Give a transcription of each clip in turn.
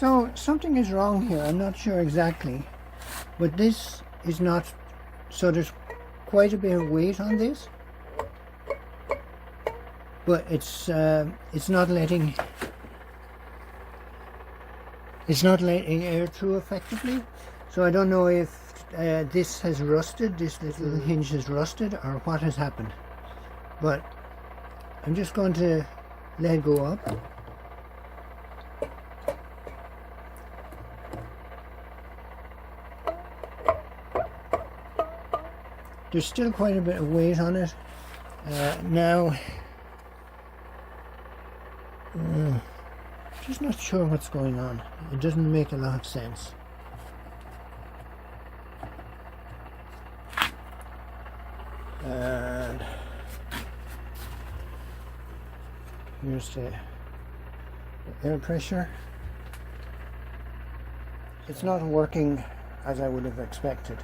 So something is wrong here. I'm not sure exactly, but this is not, so there's quite a bit of weight on this, but it's not letting air through effectively. So I don't know if this has rusted, this little hinge has rusted, or what has happened. But I'm just going to let go up. There's still quite a bit of weight on it. Now, just not sure what's going on. It doesn't make a lot of sense. And here's the air pressure. It's not working as I would have expected.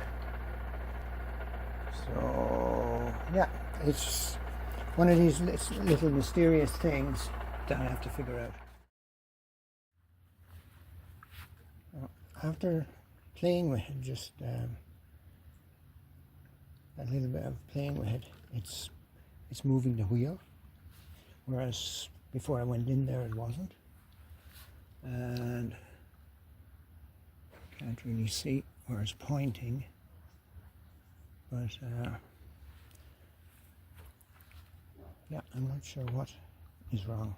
So yeah, it's one of these little mysterious things that I have to figure out. After playing with it, just a little bit of playing with it, it's moving the wheel, whereas before I went in there it wasn't, and can't really see where it's pointing, but yeah, I'm not sure what is wrong.